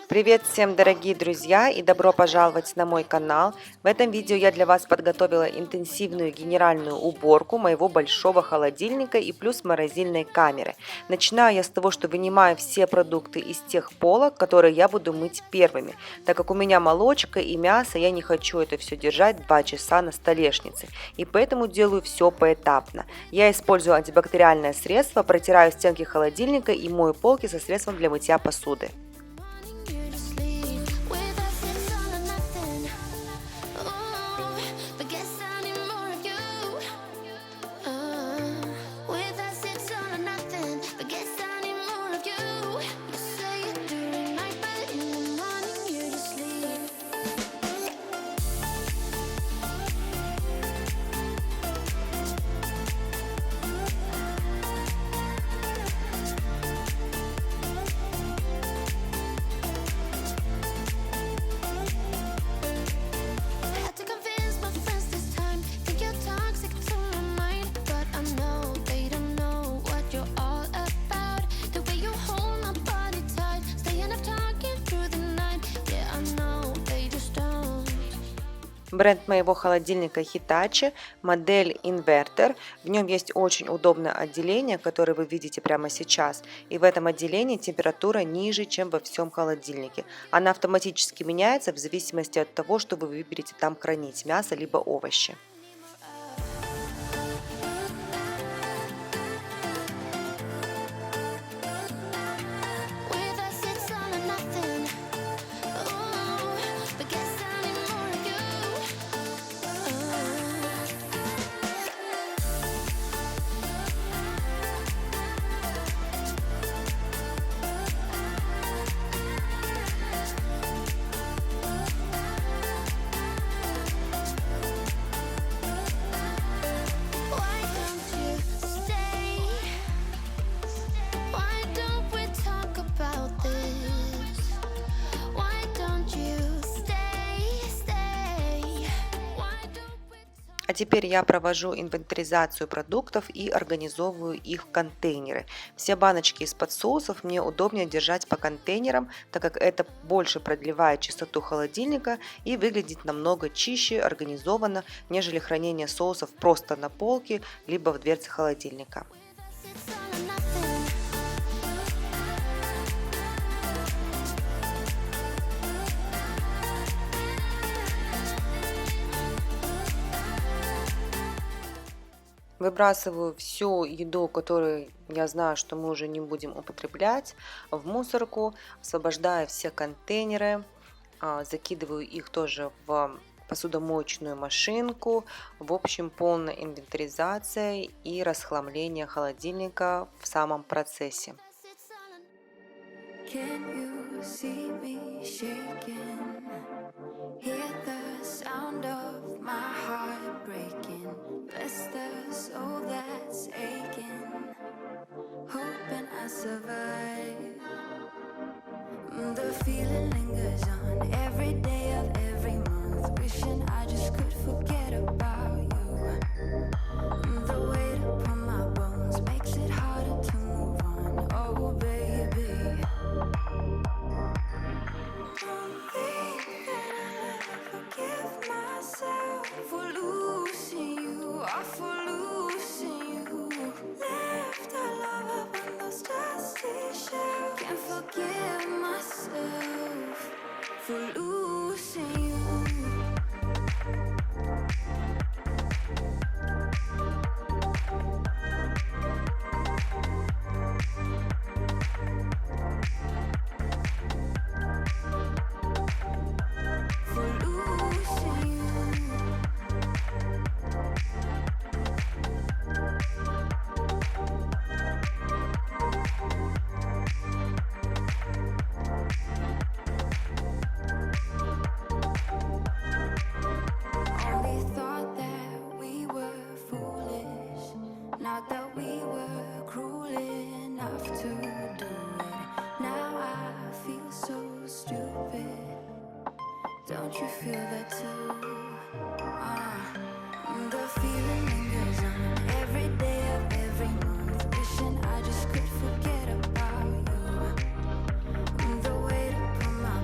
Привет всем, дорогие друзья, и добро пожаловать на мой канал. В этом видео я для вас подготовила интенсивную генеральную уборку моего большого холодильника и плюс морозильной камеры. Начинаю я с того, что вынимаю все продукты из тех полок, которые я буду мыть первыми. Так как у меня молочка и мясо, я не хочу это все держать 2 часа на столешнице. И поэтому делаю все поэтапно. Я использую антибактериальное средство, протираю стенки холодильника и мою полки со средством для мытья посуды. Бренд моего холодильника Hitachi, модель Inverter. В нем есть очень удобное отделение, которое вы видите прямо сейчас. И в этом отделении температура ниже, чем во всем холодильнике. Она автоматически меняется в зависимости от того, что вы выберете там хранить, мясо либо овощи. А теперь я провожу инвентаризацию продуктов и организовываю их в контейнеры. Все баночки из-под соусов мне удобнее держать по контейнерам, так как это больше продлевает чистоту холодильника и выглядит намного чище, организованно, нежели хранение соусов просто на полке, либо в дверце холодильника. Выбрасываю всю еду, которую я знаю, что мы уже не будем употреблять, в мусорку, освобождаю все контейнеры, закидываю их тоже в посудомоечную машинку. В общем, полная инвентаризация и расхламление холодильника в самом процессе. Survive. The feeling lingers on every day of every month. Wishing I just could forget about you. The weight upon my bones makes it harder to move on. Oh, baby. Don't think that I'll ever forgive myself for losing you or for losing you. Left our love up on those dusty shelves. Can't forgive myself for losing you. Not that we were cruel enough to do it. Now I feel so stupid. Don't you feel that too? The feeling lingers on every day of every month. Wishing I just could forget about you. The weight upon my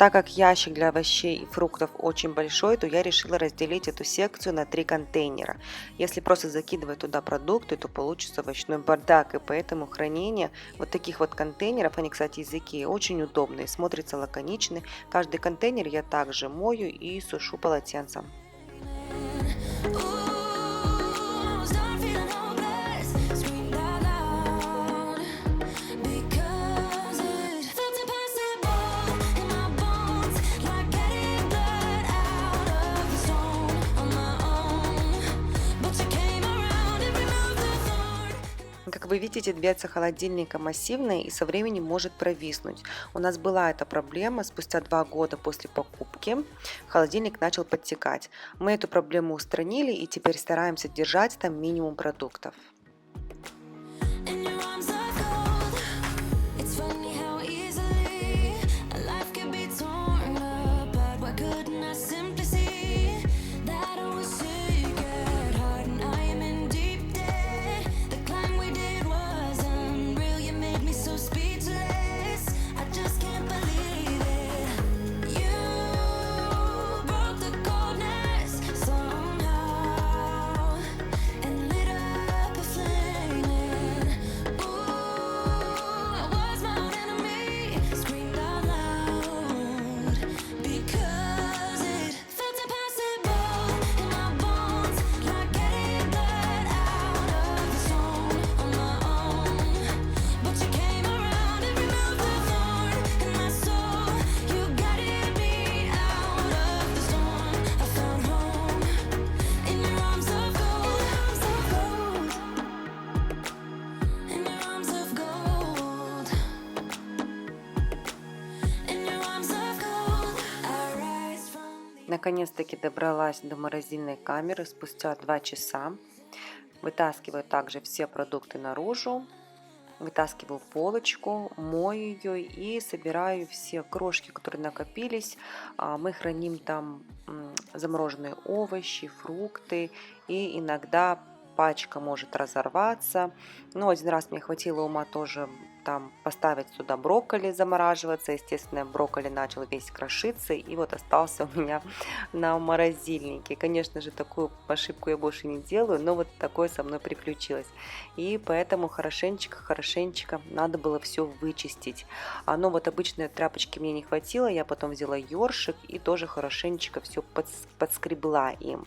Так как ящик для овощей и фруктов очень большой, то я решила разделить эту секцию на 3 контейнера. Если просто закидывать туда продукты, то получится овощной бардак, и поэтому хранение вот таких вот контейнеров, они, кстати, из Икеи, очень удобные, смотрятся лаконичны. Каждый контейнер я также мою и сушу полотенцем. Как вы видите, дверца холодильника массивная и со временем может провиснуть. У нас была эта проблема спустя 2 года после покупки. Холодильник начал подтекать. Мы эту проблему устранили и теперь стараемся держать там минимум продуктов. Наконец-таки добралась до морозильной камеры спустя 2 часа. Вытаскиваю также все продукты наружу, вытаскиваю полочку, мою ее и собираю все крошки, которые накопились. Мы храним там замороженные овощи, фрукты, и иногда пачка может разорваться. Но один раз мне хватило ума тоже там поставить сюда брокколи замораживаться. Естественно, брокколи начал весь крошиться и вот остался у меня на морозильнике. Конечно же, такую ошибку я больше не делаю, но вот такое со мной приключилось. И поэтому хорошенечко надо было все вычистить. Но вот обычной тряпочки мне не хватило, я потом взяла ёршик и тоже хорошенечко все подскребла им.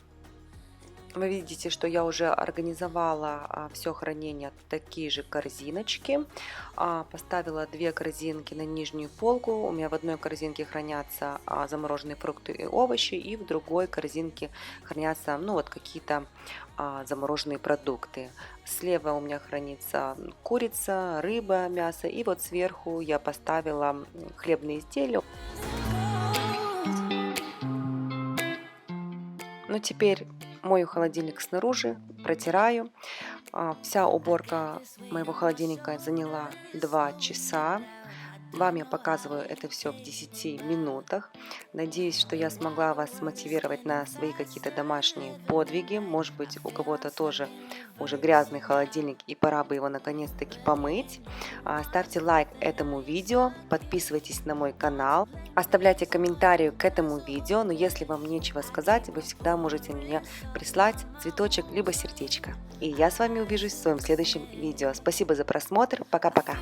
Вы видите, что я уже организовала все хранение в такие же корзиночки. Поставила 2 корзинки на нижнюю полку. У меня в одной корзинке хранятся замороженные фрукты и овощи, и в другой корзинке хранятся вот какие-то замороженные продукты. Слева у меня хранится курица, рыба, мясо, и вот сверху я поставила хлебные изделия. Ну, теперь мою холодильник снаружи, протираю. Вся уборка моего холодильника заняла 2 часа. Вам я показываю это все в 10 минутах. Надеюсь, что я смогла вас мотивировать на свои какие-то домашние подвиги. Может быть, у кого-то тоже уже грязный холодильник и пора бы его наконец-таки помыть. Ставьте лайк этому видео, подписывайтесь на мой канал, оставляйте комментарии к этому видео. Но если вам нечего сказать, вы всегда можете мне прислать цветочек либо сердечко. И я с вами увижусь в своем следующем видео. Спасибо за просмотр. Пока-пока.